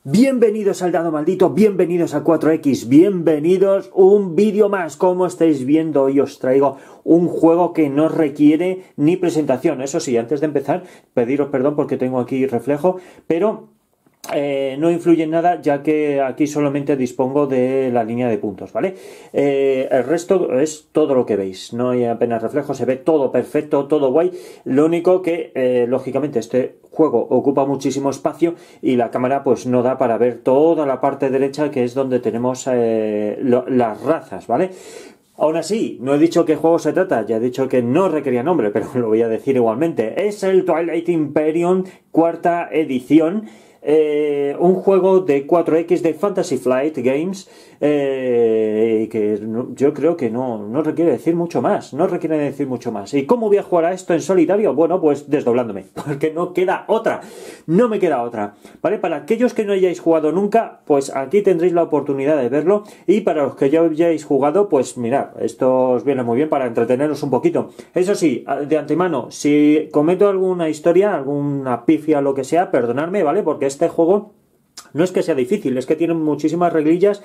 Bienvenidos al Dado Maldito, bienvenidos a 4X, bienvenidos un vídeo más. Como estáis viendo, hoy os traigo un juego que no requiere ni presentación. Eso sí, antes de empezar, pediros perdón porque tengo aquí reflejo, pero no influye en nada, ya que aquí solamente dispongo de la línea de puntos, ¿vale? El resto es todo lo que veis, no hay apenas reflejo, se ve todo perfecto, todo guay. Lo único que, lógicamente, este juego ocupa muchísimo espacio y la cámara pues no da para ver toda la parte derecha, que es donde tenemos las razas, ¿vale? Aún así, no he dicho qué juego se trata, ya he dicho que no requería nombre, pero lo voy a decir igualmente. Es el Twilight Imperium cuarta edición. Un juego de 4X de Fantasy Flight Games, que yo creo que no requiere decir mucho más, ¿Y cómo voy a jugar a esto en solitario? Bueno, pues desdoblándome, porque no queda otra, no me queda otra, ¿vale? Para aquellos que no hayáis jugado nunca, pues aquí tendréis la oportunidad de verlo, y para los que ya hayáis jugado, pues mirad, esto os viene muy bien para entreteneros un poquito. Eso sí, de antemano, si cometo alguna historia, alguna pifia, lo que sea, perdonadme, ¿vale? Porque este juego no es que sea difícil, es que tiene muchísimas reglillas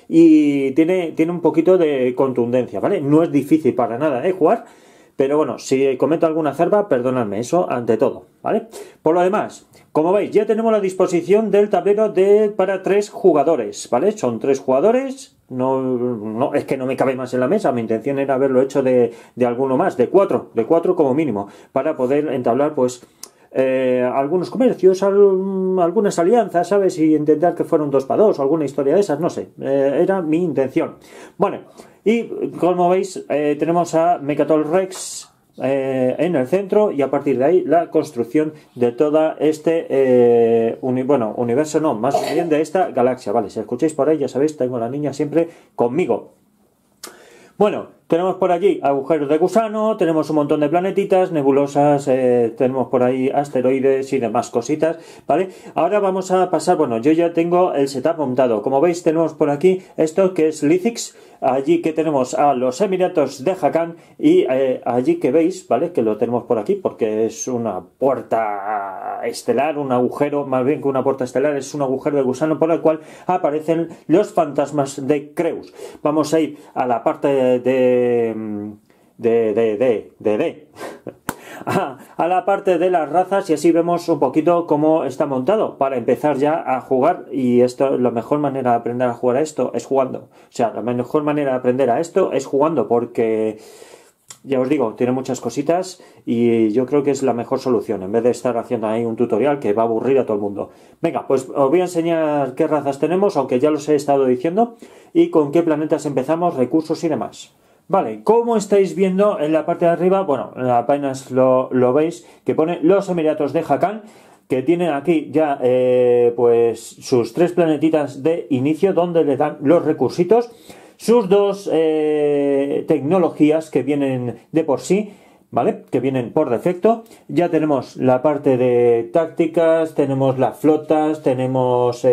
y tiene un poquito de contundencia, ¿vale? No es difícil para nada, jugar, pero bueno, si cometo alguna zarpa, perdonadme, eso ante todo, ¿vale? Por lo demás, como veis, ya tenemos la disposición del tablero para 3 jugadores, ¿vale? Son 3 jugadores, no es que no me cabe más en la mesa, mi intención era haberlo hecho de alguno más, de 4 como mínimo, para poder entablar, pues, algunos comercios, algunas alianzas, ¿sabes? Y intentar que fuera un 2 para 2 o alguna historia de esas, no sé, era mi intención. Bueno, y como veis, tenemos a Mecatol Rex en el centro, y a partir de ahí la construcción de toda universo no, más bien de esta galaxia, ¿vale? Si escucháis por ahí, ya sabéis, tengo a la niña siempre conmigo. Bueno, tenemos por allí agujeros de gusano, tenemos un montón de planetitas, nebulosas, tenemos por ahí asteroides y demás cositas, ¿vale? Ahora vamos a pasar, bueno, yo ya tengo el setup montado. Como veis, tenemos por aquí esto que es Lithix, allí que tenemos a los Emiratos de Hakan, y allí que veis, ¿vale? Que lo tenemos por aquí porque es una puerta estelar, un agujero, más bien que una puerta estelar, es un agujero de gusano por el cual aparecen los fantasmas de Creus. Vamos a ir a la parte a la parte de las razas, y así vemos un poquito cómo está montado para empezar ya a jugar. Y esto, la mejor manera de aprender a jugar a esto es jugando, o sea, la mejor manera de aprender a esto es jugando, porque ya os digo, tiene muchas cositas y yo creo que es la mejor solución, en vez de estar haciendo ahí un tutorial que va a aburrir a todo el mundo. Venga, pues os voy a enseñar qué razas tenemos, aunque ya los he estado diciendo, y con qué planetas empezamos, recursos y demás. Vale, como estáis viendo en la parte de arriba, bueno, apenas lo veis, que pone los Emiratos de Hakan, que tienen aquí ya pues sus 3 planetitas de inicio, donde le dan los recursitos, sus 2 tecnologías que vienen de por sí, ¿vale? Que vienen por defecto. Ya tenemos la parte de tácticas, tenemos las flotas, tenemos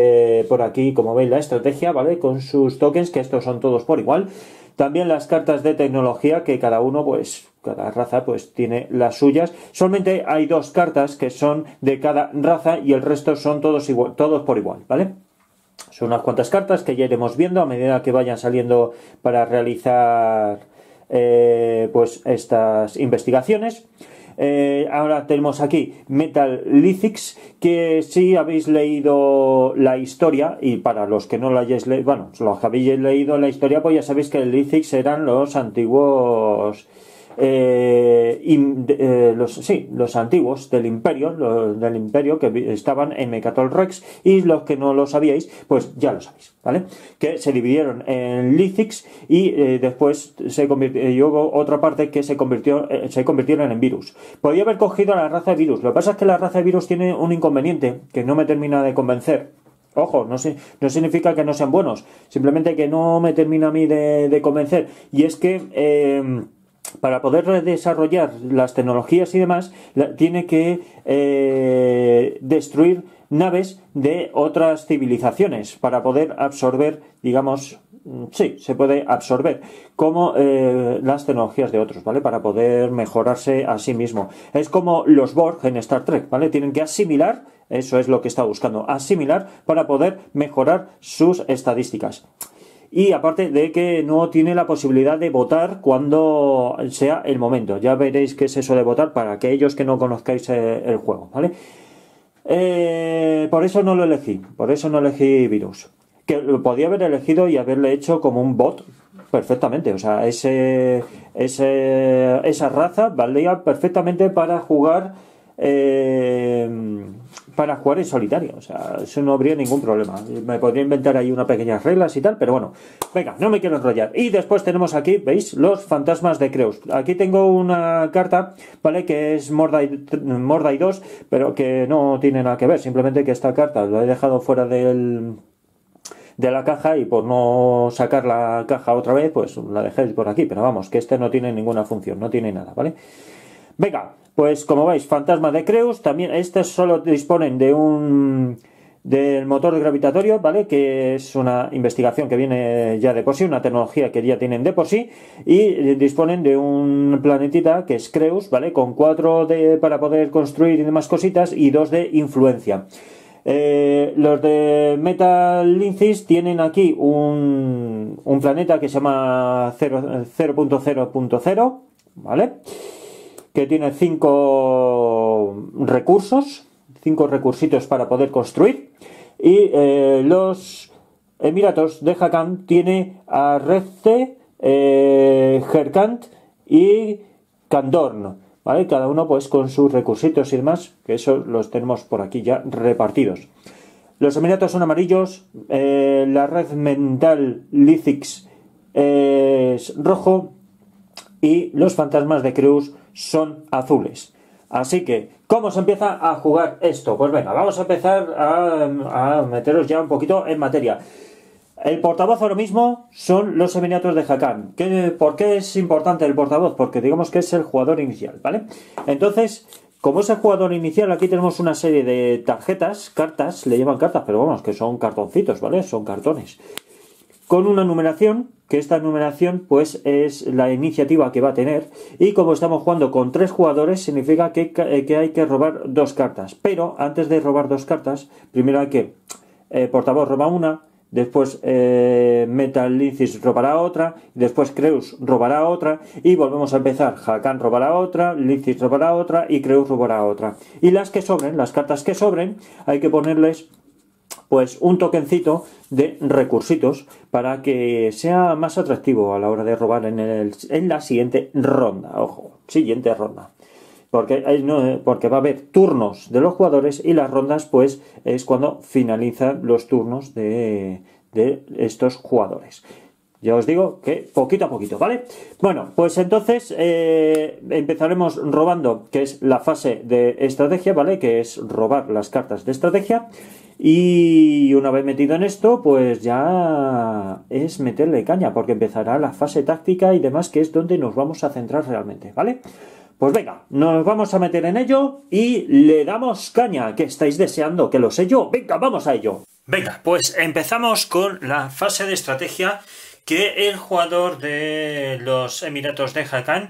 por aquí, como veis, la estrategia, ¿vale? Con sus tokens, que estos son todos por igual. También las cartas de tecnología, que cada uno, pues, cada raza, pues, tiene las suyas. Solamente hay 2 cartas que son de cada raza y el resto son todos por igual, ¿vale? Son unas cuantas cartas que ya iremos viendo a medida que vayan saliendo para realizar pues estas investigaciones. Ahora tenemos aquí Metal Lithix, que si habéis leído la historia, y para los que no la hayáis leído, bueno, los que habéis leído la historia, pues ya sabéis que el Lithix eran los antiguos los antiguos del imperio que estaban en Mecatol Rex, y los que no lo sabíais, pues ya lo sabéis, ¿vale? Que se dividieron en Lithix y después y hubo otra parte que se convirtieron en virus. Podía haber cogido a la raza de virus, lo que pasa es que la raza de virus tiene un inconveniente que no me termina de convencer. Ojo, no significa que no sean buenos, simplemente que no me termina a mí de convencer, y es que para poder desarrollar las tecnologías y demás, tiene que destruir naves de otras civilizaciones para poder absorber, digamos, sí, se puede absorber, como las tecnologías de otros, ¿vale? Para poder mejorarse a sí mismo. Es como los Borg en Star Trek, ¿vale? Tienen que asimilar, eso es lo que está buscando, asimilar para poder mejorar sus estadísticas. Y aparte de que no tiene la posibilidad de votar cuando sea el momento. Ya veréis qué es eso de votar para aquellos que no conozcáis el juego, ¿vale? Por eso no lo elegí, por eso no elegí Virus. Que lo podía haber elegido y haberle hecho como un bot perfectamente. O sea, esa raza valía perfectamente para jugar en solitario. O sea, eso no habría ningún problema. Me podría inventar ahí unas pequeñas reglas y tal, pero bueno, venga, no me quiero enrollar. Y después tenemos aquí, ¿veis? Los fantasmas de Creus. Aquí tengo una carta, ¿vale? Que es Mordai 2, pero que no tiene nada que ver. Simplemente que esta carta la he dejado fuera de la caja y por no sacar la caja otra vez, pues la dejé por aquí. Pero vamos, que este no tiene ninguna función, no tiene nada, ¿vale? Venga, pues como veis, fantasma de Creus, también estos solo disponen del motor gravitatorio, ¿vale? Que es una investigación que viene ya de por sí, una tecnología que ya tienen de por sí, y disponen de un planetita que es Creus, ¿vale? Con 4 para poder construir y demás cositas y 2 de influencia. Los de Metal Lincis tienen aquí un planeta que se llama 0.0.0, ¿vale? Que tiene 5 recursos, 5 recursitos para poder construir. Y los Emiratos de Hakan tiene a Redce, Herkant y Kandorn, ¿vale? Cada uno pues con sus recursitos y demás, que eso los tenemos por aquí ya repartidos. Los Emiratos son amarillos, la red mental Lithix es rojo y los fantasmas de Creus son azules. Así que, ¿cómo se empieza a jugar esto? Pues venga, vamos a empezar a meteros ya un poquito en materia. El portavoz ahora mismo son los Emiratos de Hakan. ¿Por qué es importante el portavoz? Porque digamos que es el jugador inicial, ¿vale? Entonces, como es el jugador inicial, aquí tenemos una serie de tarjetas, cartas, le llaman cartas, pero vamos, que son cartoncitos, ¿vale? Son cartones. Con una numeración, que esta numeración pues es la iniciativa que va a tener, y como estamos jugando con 3 jugadores significa que hay que robar 2 cartas, pero antes de robar 2 cartas primero hay que portavoz roba una, después Metal Lincis robará otra, después Creus robará otra y volvemos a empezar. Hakan robará otra, Lincis robará otra y Creus robará otra, y las cartas que sobren hay que ponerles pues un tokencito de recursitos para que sea más atractivo a la hora de robar en la siguiente ronda. Ojo, siguiente ronda. Porque va a haber turnos de los jugadores y las rondas pues es cuando finalizan los turnos de estos jugadores. Ya os digo que poquito a poquito, ¿vale? Bueno, pues entonces empezaremos robando, que es la fase de estrategia, ¿vale? Que es robar las cartas de estrategia. Y una vez metido en esto, pues ya es meterle caña, porque empezará la fase táctica y demás, que es donde nos vamos a centrar realmente, ¿vale? Pues venga, nos vamos a meter en ello y le damos caña, que estáis deseando, que lo sé yo. Venga, vamos a ello. Venga, pues empezamos con la fase de estrategia, que el jugador de los Emiratos de Hakan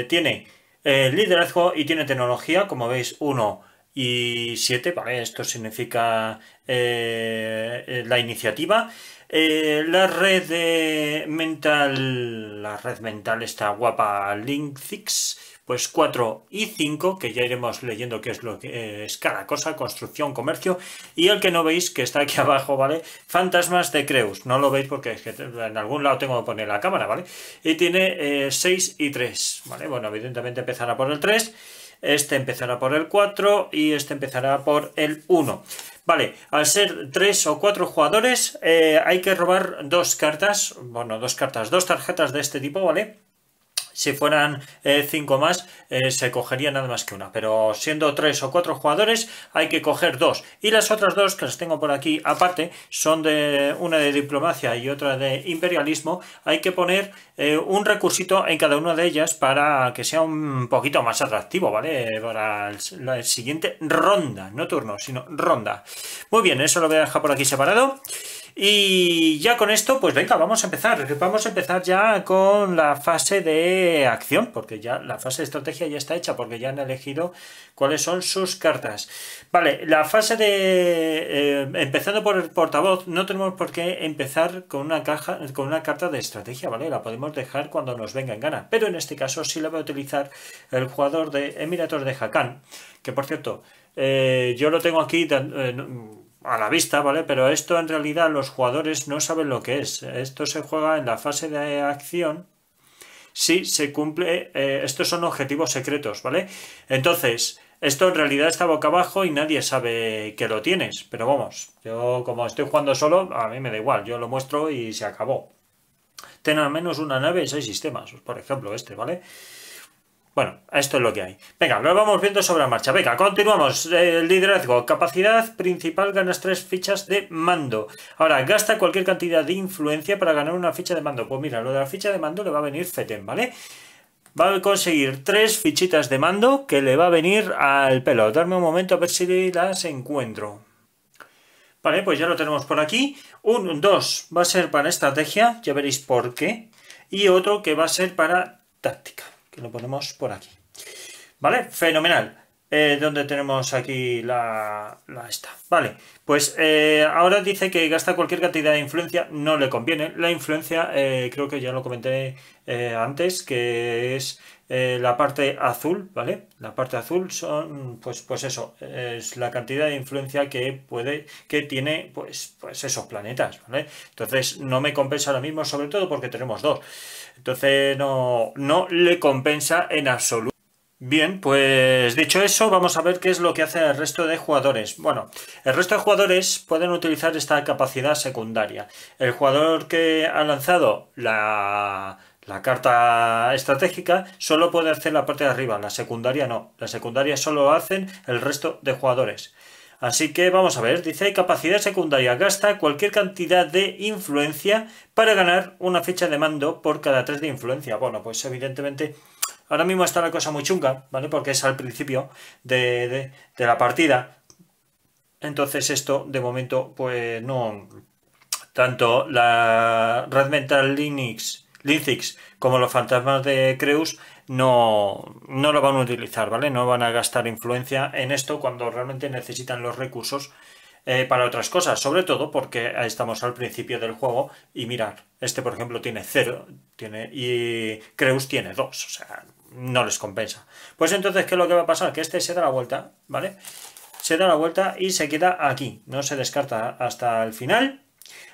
tiene liderazgo y tiene tecnología, como veis, 1 y 7, ¿vale? Esto significa la iniciativa. La red mental está guapa, Linksix, pues 4 y 5, que ya iremos leyendo qué es lo que es cada cosa, construcción, comercio, y el que no veis, que está aquí abajo, ¿vale? Fantasmas de Creus, no lo veis porque es que en algún lado tengo que poner la cámara, ¿vale? Y tiene 6 y 3, ¿vale? Bueno, evidentemente empezará por el 3, este empezará por el 4 y este empezará por el 1. Vale, al ser 3 o 4 jugadores hay que robar 2 cartas, bueno, 2 tarjetas de este tipo, ¿vale? Si fueran 5 más, se cogería nada más que una. Pero siendo 3 o 4 jugadores, hay que coger 2. Y las otras 2, que las tengo por aquí aparte, son una de diplomacia y otra de imperialismo. Hay que poner un recursito en cada una de ellas para que sea un poquito más atractivo, ¿vale? Para la siguiente ronda, no turno, sino ronda. Muy bien, eso lo voy a dejar por aquí separado. Y ya con esto, pues venga, vamos a empezar. Vamos a empezar ya con la fase de acción, porque ya la fase de estrategia ya está hecha, porque ya han elegido cuáles son sus cartas. Vale, la fase de... empezando por el portavoz, no tenemos por qué empezar con una carta de estrategia, ¿vale? La podemos dejar cuando nos venga en gana. Pero en este caso sí la va a utilizar el jugador de Emiratos de Hakan, que por cierto, yo lo tengo aquí... a la vista, ¿vale? Pero esto en realidad los jugadores no saben lo que es. Esto se juega en la fase de acción. Sí, se cumple. Estos son objetivos secretos, ¿vale? Entonces, esto en realidad está boca abajo y nadie sabe que lo tienes. Pero vamos, yo como estoy jugando solo, a mí me da igual. Yo lo muestro y se acabó. Ten al menos una nave y 6 sistemas. Por ejemplo, este, ¿vale? Bueno, esto es lo que hay. Venga, lo vamos viendo sobre la marcha. Venga, continuamos. Liderazgo. Capacidad principal, ganas 3 fichas de mando. Ahora, gasta cualquier cantidad de influencia para ganar una ficha de mando. Pues mira, lo de la ficha de mando le va a venir fetén, ¿vale? Va a conseguir 3 fichitas de mando que le va a venir al pelo. Darme un momento a ver si las encuentro. Vale, pues ya lo tenemos por aquí. 2 va a ser para estrategia, ya veréis por qué. Y otro que va a ser para táctica, que lo ponemos por aquí. ¿Vale? Fenomenal. ¿Dónde tenemos aquí la esta? Vale, pues ahora dice que gasta cualquier cantidad de influencia, no le conviene. La influencia, creo que ya lo comenté antes, que es la parte azul, ¿vale? La parte azul son, pues eso, es la cantidad de influencia que tiene, pues esos planetas, ¿vale? Entonces no me compensa ahora mismo, sobre todo porque tenemos 2. Entonces no le compensa en absoluto. Bien, pues dicho eso, vamos a ver qué es lo que hace el resto de jugadores. Bueno, el resto de jugadores pueden utilizar esta capacidad secundaria. El jugador que ha lanzado la carta estratégica solo puede hacer la parte de arriba, la secundaria no. La secundaria solo hacen el resto de jugadores. Así que vamos a ver, dice capacidad secundaria, gasta cualquier cantidad de influencia para ganar una ficha de mando por cada 3 de influencia. Bueno, pues evidentemente... Ahora mismo está la cosa muy chunga, ¿vale? Porque es al principio de la partida. Entonces esto, de momento, pues no... Tanto la Red Mental Linux como los fantasmas de Creus no lo van a utilizar, ¿vale? No van a gastar influencia en esto cuando realmente necesitan los recursos para otras cosas, sobre todo porque estamos al principio del juego y mirad, este por ejemplo tiene 0 y Creus tiene 2, o sea, no les compensa. Pues entonces, ¿qué es lo que va a pasar? Que este se da la vuelta, ¿vale? Se da la vuelta y se queda aquí, no se descarta hasta el final.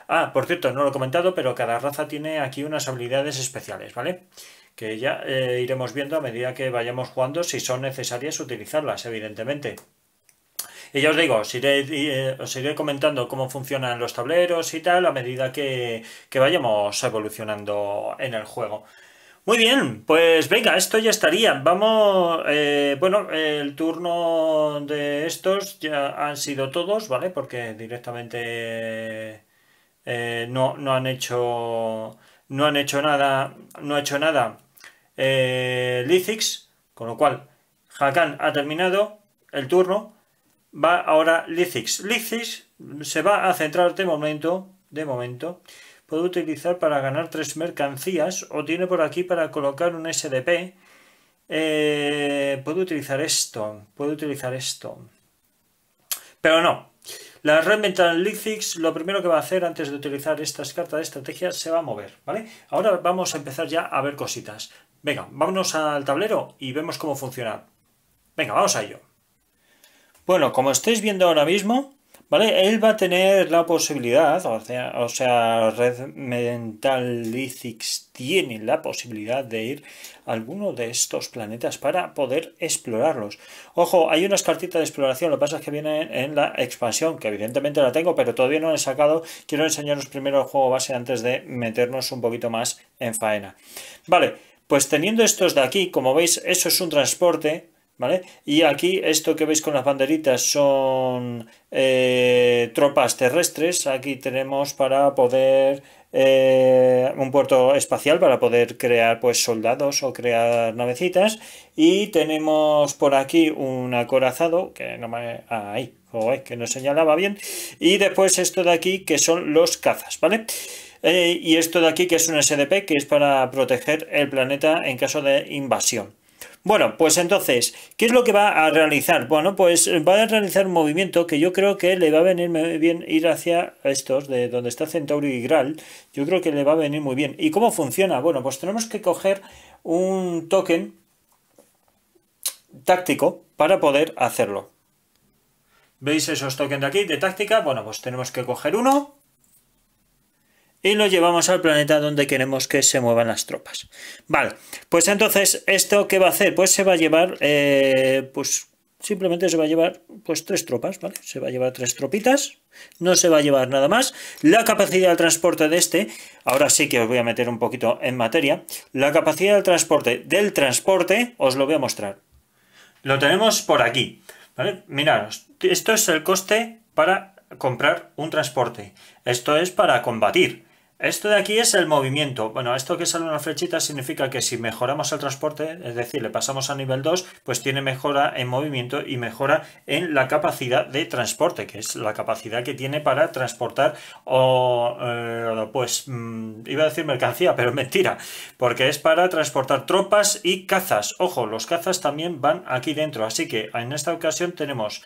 Ah, por cierto, no lo he comentado, pero cada raza tiene aquí unas habilidades especiales, ¿vale? Que ya iremos viendo a medida que vayamos jugando si son necesarias utilizarlas, evidentemente. Y ya os digo, os iré comentando cómo funcionan los tableros y tal a medida que vayamos evolucionando en el juego. Muy bien, pues venga, esto ya estaría. Vamos, bueno, el turno de estos ya han sido todos, ¿vale? Porque directamente no han hecho nada, no ha hecho nada Lizix, con lo cual Hakan ha terminado el turno. Va ahora Lizix. Lizix se va a centrar de momento. Puede utilizar para ganar 3 mercancías o tiene por aquí para colocar un SDP. Puede utilizar esto. Pero no. La Red Mental Lizix lo primero que va a hacer antes de utilizar estas cartas de estrategia se va a mover, ¿vale? Ahora vamos a empezar ya a ver cositas. Venga, vámonos al tablero y vemos cómo funciona. Venga, vamos a ello. Bueno, como estáis viendo ahora mismo, ¿vale? Él va a tener la posibilidad, o sea, Red Mental Lizix tiene la posibilidad de ir a alguno de estos planetas para poder explorarlos. Ojo, hay unas cartitas de exploración, lo que pasa es que vienen en la expansión, que evidentemente la tengo, pero todavía no la he sacado. Quiero enseñaros primero el juego base antes de meternos un poquito más en faena. Vale, pues teniendo estos de aquí, como veis, eso es un transporte, ¿vale? Y aquí esto que veis con las banderitas son tropas terrestres. Aquí tenemos para poder un puerto espacial para poder crear pues soldados o crear navecitas. Y tenemos por aquí un acorazado que no me... ahí, joder, que no señalaba bien. Y después esto de aquí que son los cazas, ¿vale? Y esto de aquí que es un SDP que es para proteger el planeta en caso de invasión. Bueno, pues entonces, ¿qué es lo que va a realizar? Bueno, pues va a realizar un movimiento que yo creo que le va a venir muy bien ir hacia estos, de donde está Centauri y Graal. Yo creo que le va a venir muy bien. ¿Y cómo funciona? Bueno, pues tenemos que coger un token táctico para poder hacerlo. ¿Veis esos tokens de aquí, de táctica? Bueno, pues tenemos que coger uno y lo llevamos al planeta donde queremos que se muevan las tropas. Vale, pues entonces, ¿esto qué va a hacer? Pues se va a llevar, pues simplemente se va a llevar pues 3 tropas, ¿vale? Se va a llevar 3 tropitas, no se va a llevar nada más. La capacidad de transporte de este, ahora sí que os voy a meter un poquito en materia, la capacidad del transporte, os lo voy a mostrar. Lo tenemos por aquí, ¿vale? Miraros, esto es el coste para comprar un transporte. Esto es para combatir. Esto de aquí es el movimiento. Bueno, esto que sale una flechita significa que si mejoramos el transporte, es decir, le pasamos a nivel 2, pues tiene mejora en movimiento y mejora en la capacidad de transporte, que es la capacidad que tiene para transportar iba a decir mercancía, pero mentira, porque es para transportar tropas y cazas. Ojo, los cazas también van aquí dentro, así que en esta ocasión tenemos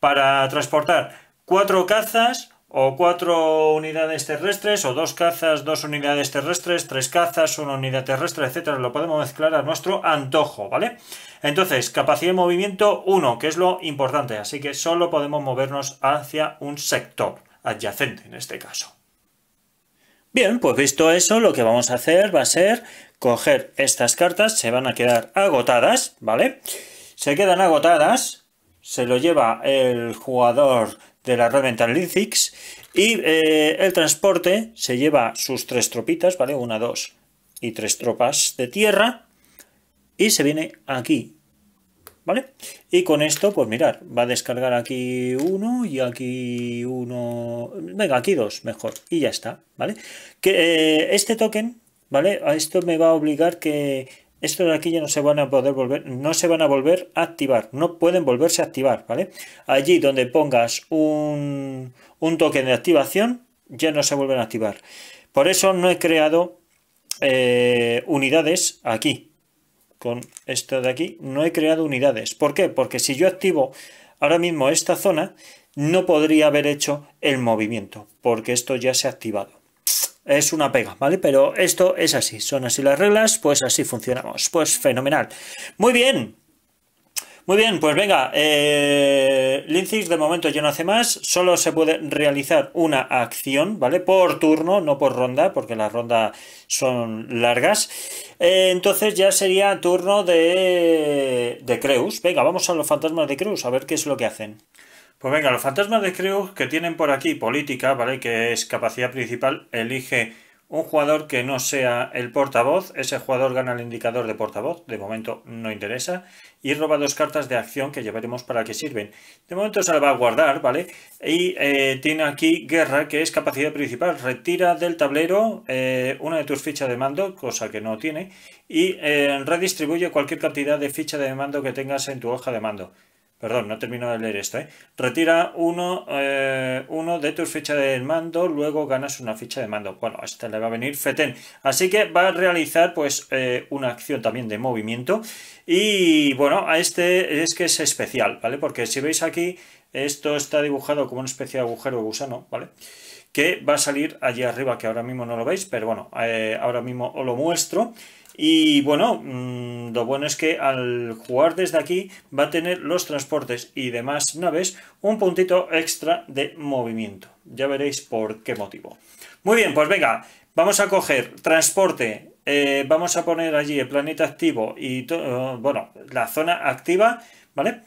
para transportar 4 cazas o 4 unidades terrestres, o 2 cazas, 2 unidades terrestres, 3 cazas, 1 unidad terrestre, etcétera. Lo podemos mezclar a nuestro antojo, ¿vale? Entonces, capacidad de movimiento 1, que es lo importante, así que solo podemos movernos hacia un sector adyacente en este caso. Bien, pues visto eso, lo que vamos a hacer va a ser coger estas cartas, se van a quedar agotadas, ¿vale? Se quedan agotadas, se lo lleva el jugador de la red mental Linzix y el transporte se lleva sus 3 tropitas, ¿vale? 1, 2 y 3 tropas de tierra y se viene aquí, ¿vale? Y con esto, pues mirar, va a descargar aquí uno y aquí uno... Venga, aquí 2, mejor. Y ya está, ¿vale? Que este token, ¿vale? A esto me va a obligar que estos de aquí ya no se van a poder volver, no se van a volver a activar, no pueden volverse a activar, ¿vale? Allí donde pongas un token de activación, ya no se vuelven a activar. Por eso no he creado unidades aquí. Con esto de aquí no he creado unidades. ¿Por qué? Porque si yo activo ahora mismo esta zona, no podría haber hecho el movimiento, porque esto ya se ha activado. Es una pega, ¿vale? Pero esto es así, son así las reglas, pues así funcionamos. Pues fenomenal. Muy bien. Muy bien, pues venga, Linzix de momento ya no hace más, solo se puede realizar una acción, ¿vale? Por turno, no por ronda, porque las rondas son largas. Entonces ya sería turno de Creus. Venga, vamos a los fantasmas de Creus, a ver qué es lo que hacen. Pues venga, los fantasmas de Creus que tienen por aquí política, ¿vale? Que es capacidad principal, elige un jugador que no sea el portavoz, ese jugador gana el indicador de portavoz, de momento no interesa, y roba 2 cartas de acción que ya veremos para qué sirven. De momento se la va a guardar, ¿vale? Y tiene aquí guerra, que es capacidad principal, retira del tablero una de tus fichas de mando, cosa que no tiene, y redistribuye cualquier cantidad de ficha de mando que tengas en tu hoja de mando. Perdón, no termino de leer esto, ¿eh? Retira uno de tus fichas de mando, luego ganas una ficha de mando. Bueno, a este le va a venir fetén. Así que va a realizar pues una acción también de movimiento. Y bueno, a este es que es especial, ¿vale? Porque si veis aquí, esto está dibujado como una especie de agujero de gusano, ¿vale? Que va a salir allí arriba, que ahora mismo no lo veis, pero bueno, ahora mismo os lo muestro. Y bueno, lo bueno es que al jugar desde aquí va a tener los transportes y demás naves un puntito extra de movimiento. Ya veréis por qué motivo. Muy bien, pues venga, vamos a coger transporte, vamos a poner allí el planeta activo y bueno, la zona activa, ¿vale?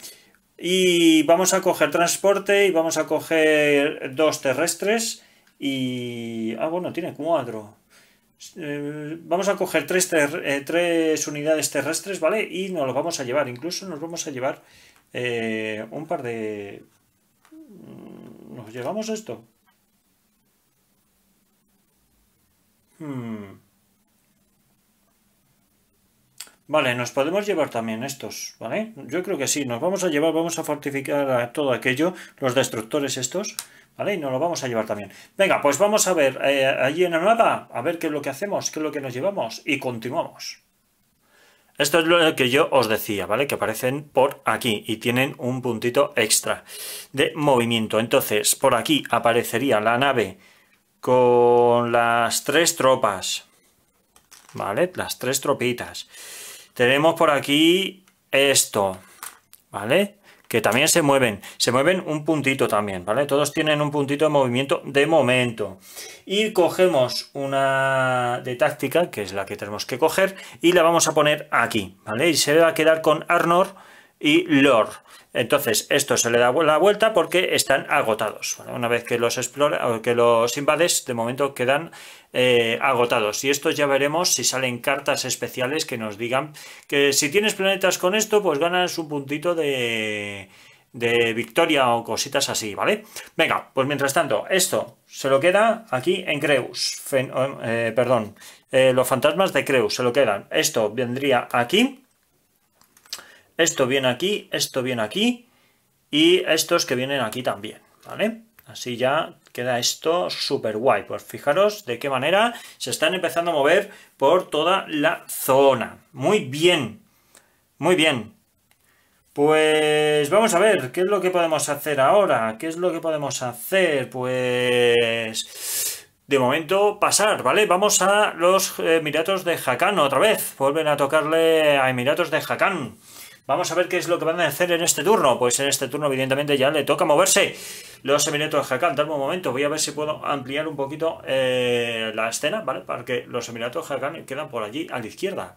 Y vamos a coger transporte y vamos a coger 2 terrestres y... Ah, bueno, tiene 4. Vamos a coger 3 unidades terrestres, ¿vale? Y nos los vamos a llevar. Incluso nos vamos a llevar un par de... ¿Nos llevamos esto? Vale, nos podemos llevar también estos, ¿vale? Yo creo que sí, nos vamos a llevar, vamos a fortificar a todo aquello, los destructores estos, ¿vale? Y nos lo vamos a llevar también. Venga, pues vamos a ver allí en el mapa, a ver qué es lo que hacemos, qué es lo que nos llevamos y continuamos. Esto es lo que yo os decía, ¿vale? Que aparecen por aquí y tienen un puntito extra de movimiento. Entonces, por aquí aparecería la nave con las 3 tropas, ¿vale? Las 3 tropitas. Tenemos por aquí esto, ¿vale? Que también se mueven un puntito también, ¿vale? Todos tienen un puntito de movimiento de momento. Y cogemos una de táctica, que es la que tenemos que coger, y la vamos a poner aquí, ¿vale? Y se va a quedar con Arnor y Lord. Entonces, esto se le da la vuelta porque están agotados, ¿vale? Una vez que los que los invades, de momento quedan agotados. Y estos ya veremos si salen cartas especiales que nos digan que si tienes planetas con esto, pues ganas un puntito de victoria o cositas así, ¿vale? Venga, pues mientras tanto, esto se lo queda aquí en Creus. Los fantasmas de Creus se lo quedan. Esto vendría aquí. Esto viene aquí, esto viene aquí y estos que vienen aquí también, ¿vale? Así ya queda esto súper guay. Pues fijaros de qué manera se están empezando a mover por toda la zona. Muy bien, muy bien. Pues vamos a ver, ¿qué es lo que podemos hacer ahora? ¿Qué es lo que podemos hacer? Pues de momento pasar, ¿vale? Vamos a los Emiratos de Hakan otra vez. Vuelven a tocarle a Emiratos de Hakan. Vamos a ver qué es lo que van a hacer en este turno. Pues en este turno, evidentemente, ya le toca moverse los Emiratos de Hakan. Dame un momento, voy a ver si puedo ampliar un poquito la escena, ¿vale? Para que los Emiratos de Hakan quedan por allí a la izquierda.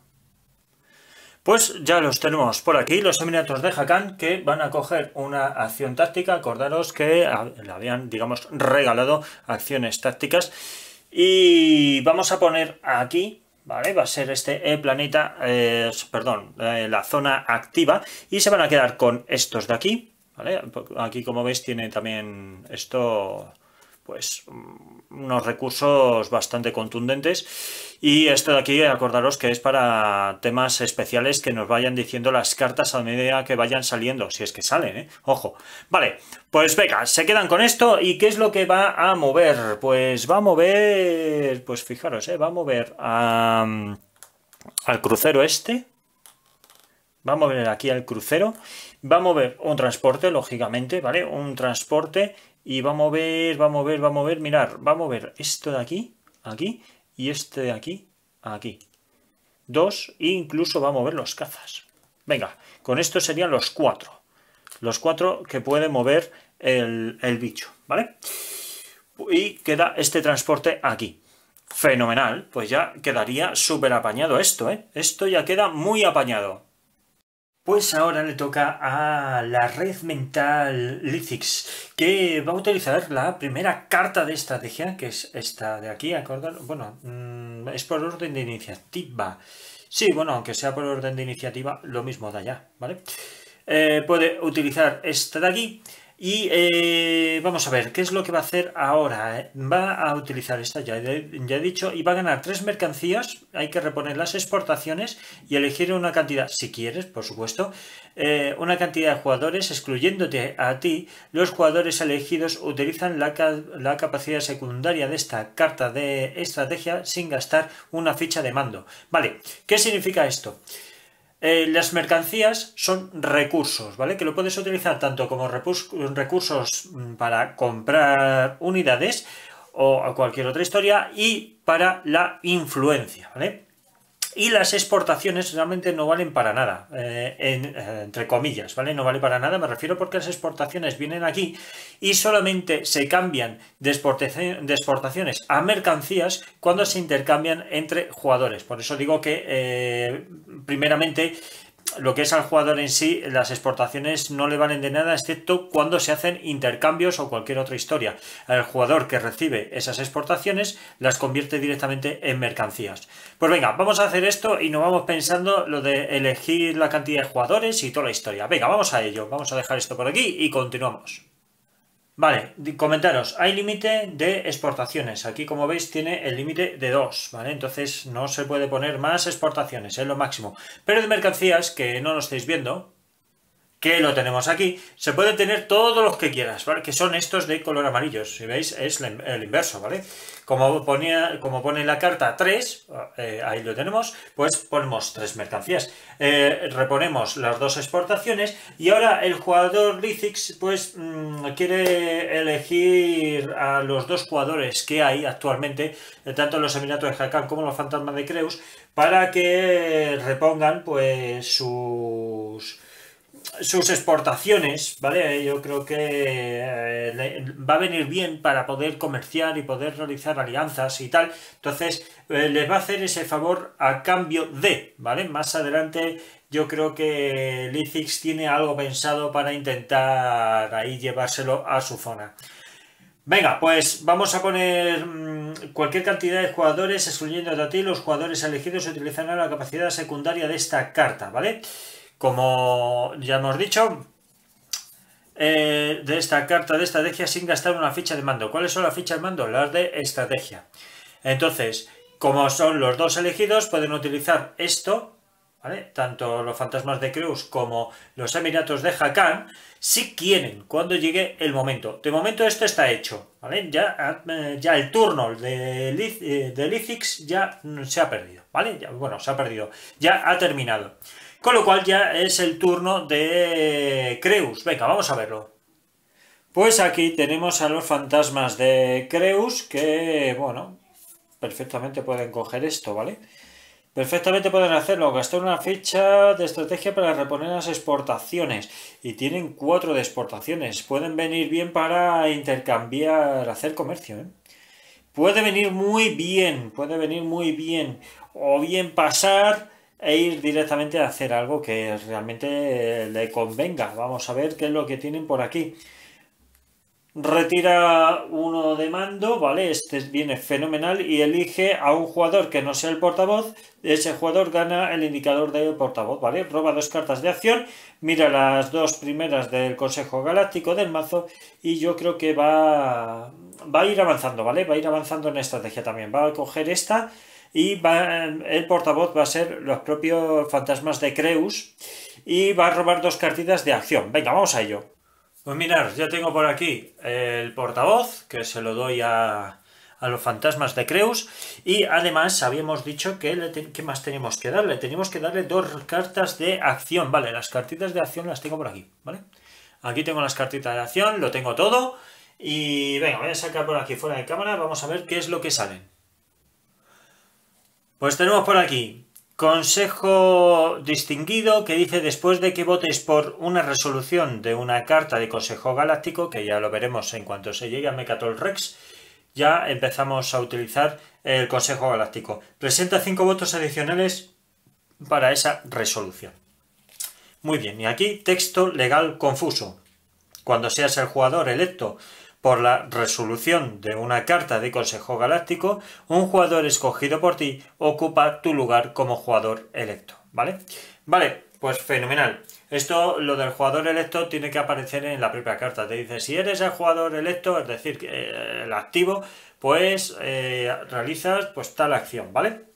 Pues ya los tenemos por aquí, los Emiratos de Hakan, que van a coger una acción táctica. Acordaros que le habían, digamos, regalado acciones tácticas. Y vamos a poner aquí, ¿vale? Va a ser este planeta, la zona activa. Y se van a quedar con estos de aquí, ¿vale? Aquí, como veis, tiene también esto, pues, unos recursos bastante contundentes. Y esto de aquí, acordaros que es para temas especiales que nos vayan diciendo las cartas a medida que vayan saliendo, si es que salen, ¿eh? Ojo. Vale, pues venga, se quedan con esto. ¿Y qué es lo que va a mover? Pues va a mover, pues fijaros, va a mover al crucero este. Va a mover aquí al crucero. Va a mover un transporte, lógicamente, ¿vale? Un transporte. Y va a mover, mirar, va a mover esto de aquí, aquí. Y este de aquí, aquí. 2, e incluso va a mover los cazas. Venga, con esto serían los 4. Los 4 que puede mover el bicho, ¿vale? Y queda este transporte aquí. Fenomenal, pues ya quedaría súper apañado esto, ¿eh? Esto ya queda muy apañado. Pues ahora le toca a la red mental Lithix, que va a utilizar la primera carta de estrategia, que es esta de aquí, acordar. Bueno, es por orden de iniciativa. Sí, bueno, aunque sea por orden de iniciativa, lo mismo da ya, ¿vale? Puede utilizar esta de aquí. Y vamos a ver, ¿qué es lo que va a hacer ahora? Va a utilizar esta, ya he dicho, y va a ganar 3 mercancías. Hay que reponer las exportaciones y elegir una cantidad, si quieres, por supuesto, una cantidad de jugadores, excluyéndote a ti. Los jugadores elegidos utilizan la capacidad secundaria de esta carta de estrategia sin gastar una ficha de mando. Vale, ¿qué significa esto? Las mercancías son recursos, ¿vale? Que lo puedes utilizar tanto como recursos para comprar unidades o cualquier otra historia y para la influencia, ¿vale? Y las exportaciones realmente no valen para nada, entre comillas, ¿vale? No vale para nada, me refiero porque las exportaciones vienen aquí y solamente se cambian de exportaciones a mercancías cuando se intercambian entre jugadores. Por eso digo que, primeramente, lo que es al jugador en sí, las exportaciones no le valen de nada, excepto cuando se hacen intercambios o cualquier otra historia. El jugador que recibe esas exportaciones las convierte directamente en mercancías. Pues venga, vamos a hacer esto y nos vamos pensando lo de elegir la cantidad de jugadores y toda la historia. Venga, vamos a ello. Vamos a dejar esto por aquí y continuamos. Vale, comentaros, hay límite de exportaciones. Aquí, como veis, tiene el límite de 2, ¿vale? Entonces no se puede poner más exportaciones, es lo máximo. Pero de mercancías, que no lo estáis viendo, que lo tenemos aquí, se pueden tener todos los que quieras, ¿vale? Que son estos de color amarillo, si veis es el inverso, ¿vale? Como pone en la carta 3, ahí lo tenemos, pues ponemos 3 mercancías, reponemos las 2 exportaciones y ahora el jugador Lizix pues quiere elegir a los 2 jugadores que hay actualmente, tanto los Emiratos de Hakan como los Fantasmas de Creus, para que repongan pues sus exportaciones, ¿vale? Yo creo que va a venir bien para poder comerciar y poder realizar alianzas y tal. Entonces, les va a hacer ese favor a cambio de, ¿vale? Más adelante yo creo que Lizix tiene algo pensado para intentar ahí llevárselo a su zona. Venga, pues vamos a poner cualquier cantidad de jugadores, excluyendo a ti, los jugadores elegidos utilizarán la capacidad secundaria de esta carta, ¿vale? Como ya hemos dicho, de esta carta de estrategia sin gastar una ficha de mando. ¿Cuáles son las fichas de mando? Las de estrategia. Entonces, como son los 2 elegidos, pueden utilizar esto, ¿vale? Tanto los Fantasmas de Creus como los Emiratos de Hakan, si quieren, cuando llegue el momento. De momento esto está hecho, ¿vale? Ya el turno de Lizix ya se ha perdido, ¿vale? Bueno, se ha perdido, ya ha terminado. Con lo cual ya es el turno de Creus. Venga, vamos a verlo. Pues aquí tenemos a los Fantasmas de Creus que, bueno, perfectamente pueden coger esto, ¿vale? Perfectamente pueden hacerlo, gastar una ficha de estrategia para reponer las exportaciones. Y tienen 4 de exportaciones. Pueden venir bien para intercambiar, hacer comercio, ¿eh? Puede venir muy bien, o bien pasar e ir directamente a hacer algo que realmente le convenga. Vamos a ver qué es lo que tienen por aquí. Retira uno de mando, ¿vale? Este viene fenomenal y elige a un jugador que no sea el portavoz. Ese jugador gana el indicador de portavoz, ¿vale? Roba 2 cartas de acción, mira las 2 primeras del Consejo Galáctico del mazo y yo creo que va a ir avanzando, ¿vale? Va a ir avanzando en estrategia también. Va a coger esta y el portavoz va a ser los propios Fantasmas de Creus y va a robar 2 cartitas de acción. Venga, vamos a ello. Pues mirad, ya tengo por aquí el portavoz, que se lo doy a los Fantasmas de Creus, y además habíamos dicho que ¿qué más teníamos que darle? Teníamos que darle 2 cartas de acción, vale, las cartitas de acción las tengo por aquí, ¿vale? Aquí tengo las cartitas de acción, lo tengo todo, y venga, voy a sacar por aquí fuera de cámara, vamos a ver qué es lo que salen. Pues tenemos por aquí Consejo distinguido, que dice: después de que votes por una resolución de una carta de Consejo Galáctico, que ya lo veremos en cuanto se llegue a Mecatol Rex, ya empezamos a utilizar el Consejo Galáctico. Presenta 5 votos adicionales para esa resolución. Muy bien, y aquí texto legal confuso. Cuando seas el jugador electo por la resolución de una carta de Consejo Galáctico, un jugador escogido por ti ocupa tu lugar como jugador electo, ¿vale? Vale, pues fenomenal. Esto, lo del jugador electo, tiene que aparecer en la propia carta. Te dice, si eres el jugador electo, es decir, el activo, pues realizas pues tal acción, ¿vale?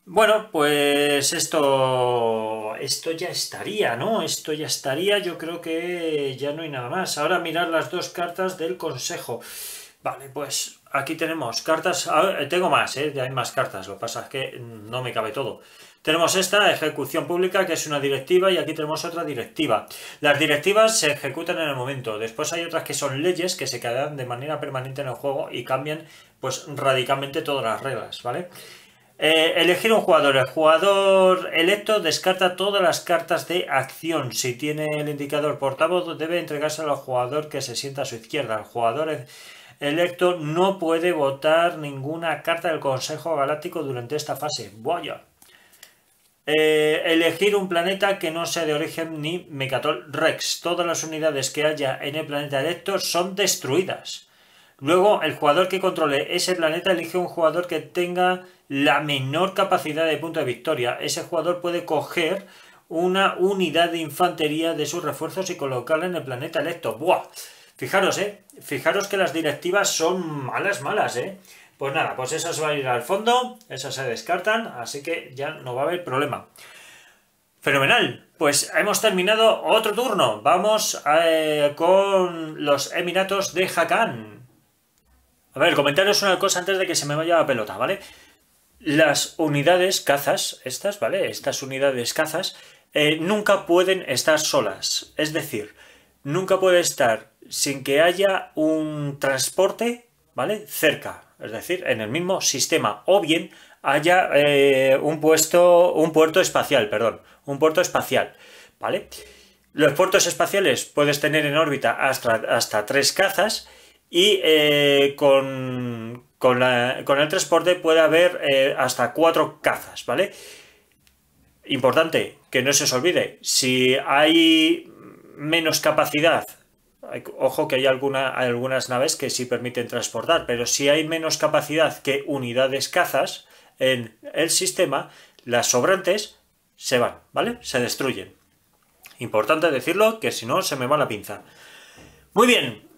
Bueno, pues esto ya estaría, ¿no? Esto ya estaría, yo creo que ya no hay nada más. Ahora mirar las 2 cartas del consejo. Vale, pues aquí tenemos cartas, tengo más, ya hay más cartas, lo que pasa es que no me cabe todo. Tenemos esta, ejecución pública, que es una directiva, y aquí tenemos otra directiva. Las directivas se ejecutan en el momento, después hay otras que son leyes que se quedan de manera permanente en el juego y cambian pues radicalmente todas las reglas, ¿vale? Elegir un jugador. El jugador electo descarta todas las cartas de acción. Si tiene el indicador portavoz, debe entregárselo al jugador que se sienta a su izquierda. El jugador electo no puede votar ninguna carta del Consejo Galáctico durante esta fase. Vaya. Elegir un planeta que no sea de origen ni Mecatol Rex. Todas las unidades que haya en el planeta electo son destruidas. Luego, el jugador que controle ese planeta elige un jugador que tenga la menor capacidad de punto de victoria. Ese jugador puede coger una unidad de infantería de sus refuerzos y colocarla en el planeta electo. ¡Buah! Fijaros, fijaros que las directivas son malas, malas, Pues nada, pues esas van a ir al fondo, esas se descartan, así que ya no va a haber problema. Fenomenal, pues hemos terminado otro turno. Vamos con los Emiratos de Hakan. A ver, comentaros una cosa antes de que se me vaya la pelota, ¿vale? Las unidades cazas, estas, ¿vale? Estas unidades cazas nunca pueden estar solas. Es decir, nunca puede estar sin que haya un transporte, ¿vale? Cerca. Es decir, en el mismo sistema, o bien haya un puerto espacial, ¿vale? Los puertos espaciales puedes tener en órbita hasta 3 cazas y con el transporte puede haber hasta 4 cazas, ¿vale? Importante, que no se os olvide, si hay menos capacidad. Ojo que hay algunas naves que sí permiten transportar, pero si hay menos capacidad que unidades cazas en el sistema, las sobrantes se van, ¿vale? Se destruyen. Importante decirlo, que si no se me va la pinza. Muy bien,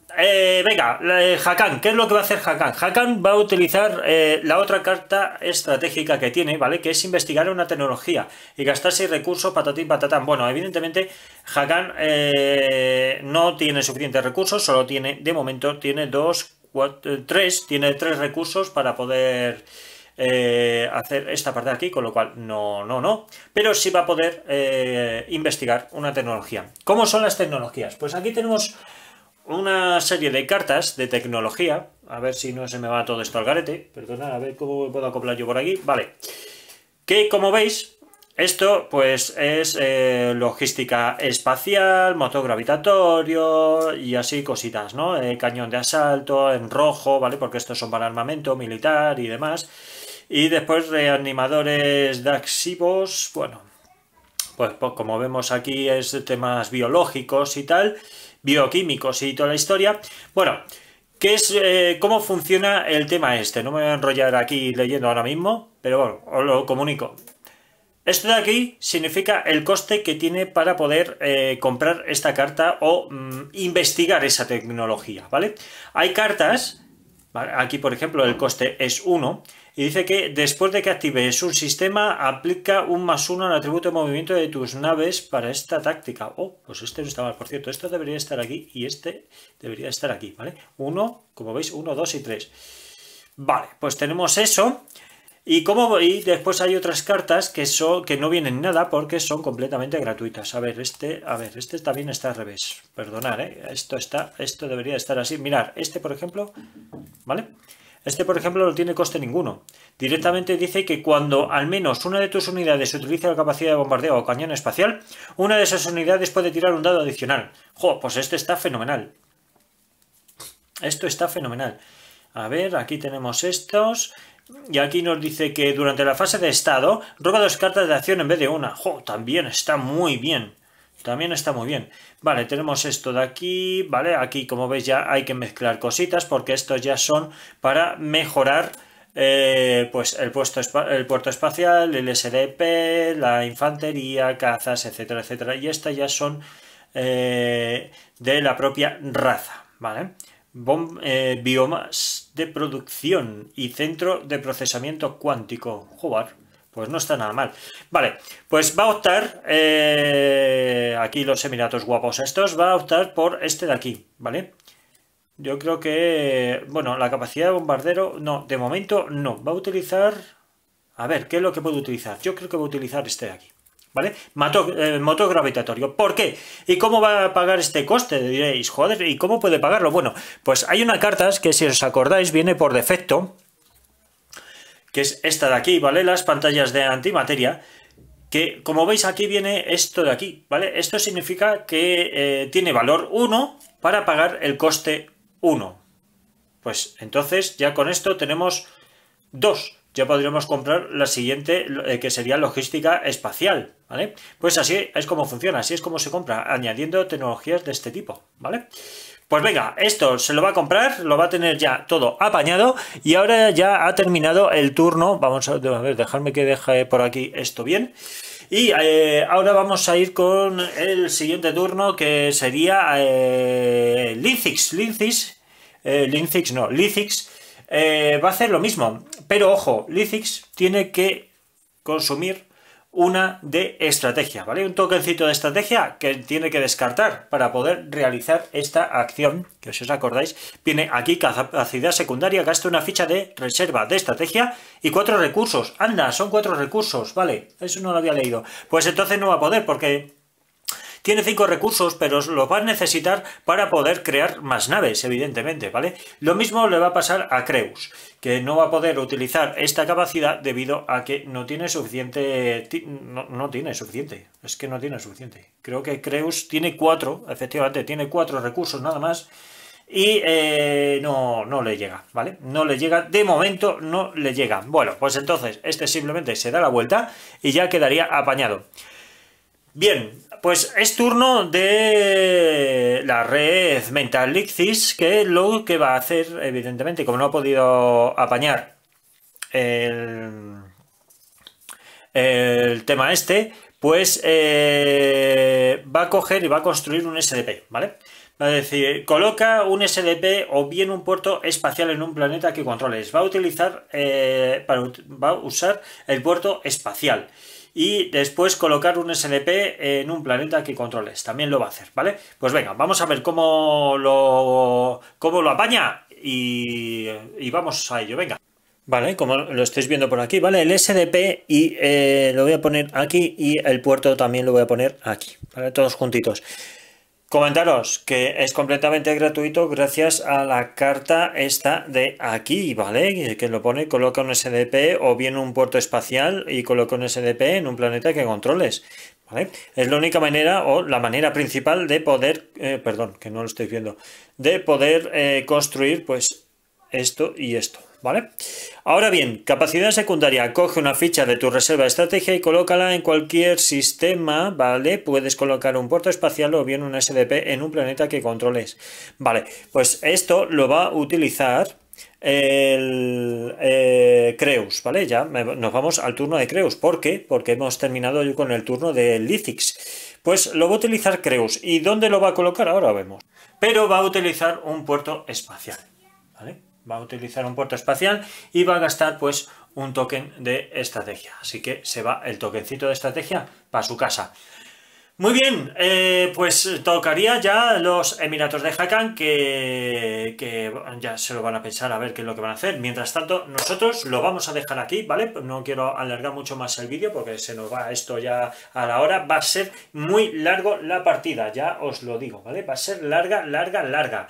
venga, Hakan, ¿qué es lo que va a hacer Hakan? Hakan va a utilizar la otra carta estratégica que tiene, ¿vale? Que es investigar una tecnología y gastar 6 recursos, patatín, patatán. Bueno, evidentemente Hakan no tiene suficientes recursos, solo tiene, de momento, tiene 3 recursos para poder hacer esta parte de aquí, con lo cual no, pero sí va a poder investigar una tecnología. ¿Cómo son las tecnologías? Pues aquí tenemos una serie de cartas de tecnología. A ver si no se me va todo esto al garete. Perdonad, a ver cómo puedo acoplar yo por aquí. Vale. Que como veis, esto pues es logística espacial, motor gravitatorio y así cositas, ¿no? Cañón de asalto en rojo, ¿vale? Porque estos son para armamento militar y demás. Y después reanimadores daxivos, bueno, pues como vemos aquí es temas biológicos y tal, bioquímicos y toda la historia. Bueno, ¿qué es, cómo funciona el tema este? No me voy a enrollar aquí leyendo ahora mismo, pero bueno, os lo comunico. Esto de aquí significa el coste que tiene para poder comprar esta carta o investigar esa tecnología, ¿vale? Hay cartas, ¿vale? Aquí por ejemplo el coste es 1 y dice que después de que actives un sistema aplica un +1 al atributo de movimiento de tus naves para esta táctica. Oh, pues este no está mal, por cierto, esto debería estar aquí y este debería estar aquí, ¿vale? 1, como veis, 1, 2 y 3. Vale, pues tenemos eso. Y después hay otras cartas que no vienen nada porque son completamente gratuitas. A ver, este también está al revés. Perdonad, esto debería estar así. Mirad, este por ejemplo, ¿vale? Este por ejemplo no tiene coste ninguno. Directamente dice que cuando al menos una de tus unidades utilice la capacidad de bombardeo o cañón espacial, una de esas unidades puede tirar un dado adicional. ¡Jo! Pues este está fenomenal. Esto está fenomenal. A ver, aquí tenemos estos. Y aquí nos dice que durante la fase de estado, roba 2 cartas de acción en vez de una. ¡Jo! También está muy bien. También está muy bien. Vale, tenemos esto de aquí. Vale, aquí como veis ya hay que mezclar cositas porque estos ya son para mejorar pues el puerto espacial, el SDP, la infantería, cazas, etcétera, etcétera. Y estas ya son de la propia raza. Vale. Biomas de producción y centro de procesamiento cuántico. Joder, pues no está nada mal. Vale, pues va a optar, aquí los Emiratos guapos estos, va a optar por este de aquí, ¿vale? Yo creo que, bueno, la capacidad de bombardero, no, de momento no. Va a utilizar, a ver, ¿qué es lo que puede utilizar? Yo creo que va a utilizar este de aquí. ¿Vale? Motor gravitatorio. ¿Por qué? ¿Y cómo va a pagar este coste? Diréis, joder, ¿y cómo puede pagarlo? Bueno, pues hay una carta que si os acordáis viene por defecto, que es esta de aquí, ¿vale? Las pantallas de antimateria, que como veis aquí viene esto de aquí, ¿vale? Esto significa que tiene valor 1 para pagar el coste 1. Pues entonces ya con esto tenemos 2. Ya podríamos comprar la siguiente, que sería logística espacial, ¿vale? Pues así es como funciona, así es como se compra, añadiendo tecnologías de este tipo, ¿vale? Pues venga, esto se lo va a comprar, lo va a tener ya todo apañado y ahora ya ha terminado el turno. Vamos a ver, dejadme que deje por aquí esto bien. Y ahora vamos a ir con el siguiente turno, que sería Linzix. Linzix va a hacer lo mismo, pero ojo, Linzix tiene que consumir una de estrategia, ¿vale? Un tokencito de estrategia que tiene que descartar para poder realizar esta acción, que si os acordáis, viene aquí capacidad secundaria, gasta una ficha de reserva de estrategia y 4 recursos. Anda, son 4 recursos, vale, eso no lo había leído. Pues entonces no va a poder porque tiene 5 recursos, pero los va a necesitar para poder crear más naves, evidentemente, ¿vale? Lo mismo le va a pasar a Creus, que no va a poder utilizar esta capacidad debido a que no tiene suficiente... No tiene suficiente, es que no tiene suficiente. Creo que Creus tiene 4, efectivamente, tiene 4 recursos nada más. Y no le llega, ¿vale? No le llega, de momento no le llega. Bueno, pues entonces este simplemente se da la vuelta y ya quedaría apañado. Bien, pues es turno de la red mental Linzix, que lo que va a hacer, evidentemente, como no ha podido apañar el tema este, pues va a coger y va a construir un SDP, ¿vale? Va a decir, coloca un SDP o bien un puerto espacial en un planeta que controles. Va a utilizar, va a usar el puerto espacial. Y después colocar un SDP en un planeta que controles. También lo va a hacer, ¿vale? Pues venga, vamos a ver cómo lo apaña y vamos a ello, venga. Vale, como lo estáis viendo por aquí, ¿vale? El SDP y lo voy a poner aquí y el puerto también lo voy a poner aquí, ¿vale? Todos juntitos. Comentaros que es completamente gratuito gracias a la carta esta de aquí, ¿vale? Que lo pone, coloca un SDP o bien un puerto espacial y coloca un SDP en un planeta que controles, ¿vale? Es la única manera o la manera principal de poder, perdón, que no lo estáis viendo, de poder construir pues esto y esto, ¿vale? Ahora bien, capacidad secundaria, coge una ficha de tu reserva de estrategia y colócala en cualquier sistema, ¿vale? Puedes colocar un puerto espacial o bien un SDP en un planeta que controles, ¿vale? Pues esto lo va a utilizar el Creus, ¿vale? Ya nos vamos al turno de Creus. ¿Por qué? Porque hemos terminado con el turno de Linzix. Pues lo va a utilizar Creus. ¿Y dónde lo va a colocar? Ahora vemos. Pero va a utilizar un puerto espacial, ¿vale? Va a utilizar un puerto espacial y va a gastar pues un token de estrategia. Así que se va el tokencito de estrategia para su casa. Muy bien, pues tocaría ya los Emiratos de Hakan que ya se lo van a pensar a ver qué es lo que van a hacer. Mientras tanto, nosotros lo vamos a dejar aquí, ¿vale? No quiero alargar mucho más el vídeo porque se nos va esto ya a la hora. Va a ser muy largo la partida, ya os lo digo, ¿vale? Va a ser larga.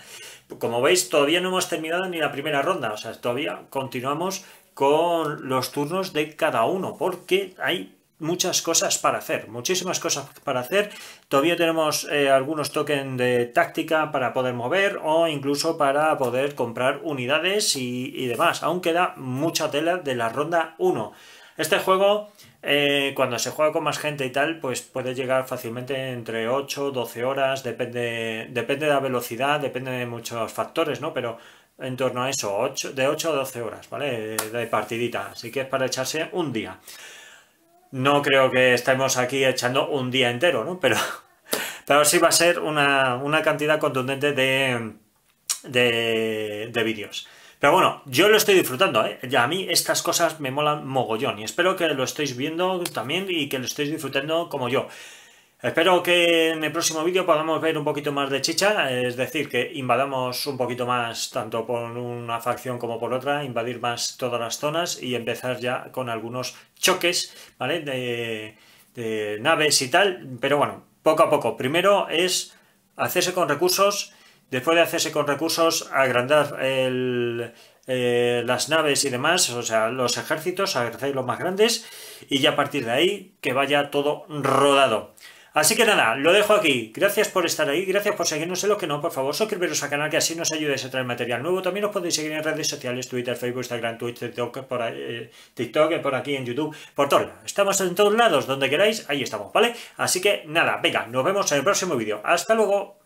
Como veis, todavía no hemos terminado ni la primera ronda, o sea, todavía continuamos con los turnos de cada uno, porque hay muchas cosas para hacer, muchísimas cosas para hacer. Todavía tenemos algunos tokens de táctica para poder mover o incluso para poder comprar unidades y demás. Aún queda mucha tela de la ronda 1. Este juego, cuando se juega con más gente y tal, pues puede llegar fácilmente entre 8 o 12 horas, depende de la velocidad, depende de muchos factores, ¿no? Pero en torno a eso, de 8 a 12 horas, ¿vale? De partidita, así que es para echarse un día. No creo que estemos aquí echando un día entero, ¿no? Pero sí va a ser una cantidad contundente de vídeos. Pero bueno, yo lo estoy disfrutando, ¿eh? A mí estas cosas me molan mogollón y espero que lo estéis viendo también y que lo estéis disfrutando como yo. Espero que en el próximo vídeo podamos ver un poquito más de chicha, es decir, que invadamos un poquito más, tanto por una facción como por otra, invadir más todas las zonas y empezar ya con algunos choques, ¿vale? De naves y tal, pero bueno, poco a poco. Primero es hacerse con recursos, después de hacerse con recursos, agrandar las naves y demás, o sea, los ejércitos, hacer los más grandes y ya a partir de ahí que vaya todo rodado. Así que nada, lo dejo aquí. Gracias por estar ahí, gracias por seguirnos en lo que no, por favor, suscribiros al canal que así nos ayudáis a traer material nuevo. También os podéis seguir en redes sociales, Twitter, Facebook, Instagram, Twitch, TikTok, por aquí en YouTube, por todos lados. Estamos en todos lados, donde queráis, ahí estamos, ¿vale? Así que nada, venga, nos vemos en el próximo vídeo. ¡Hasta luego!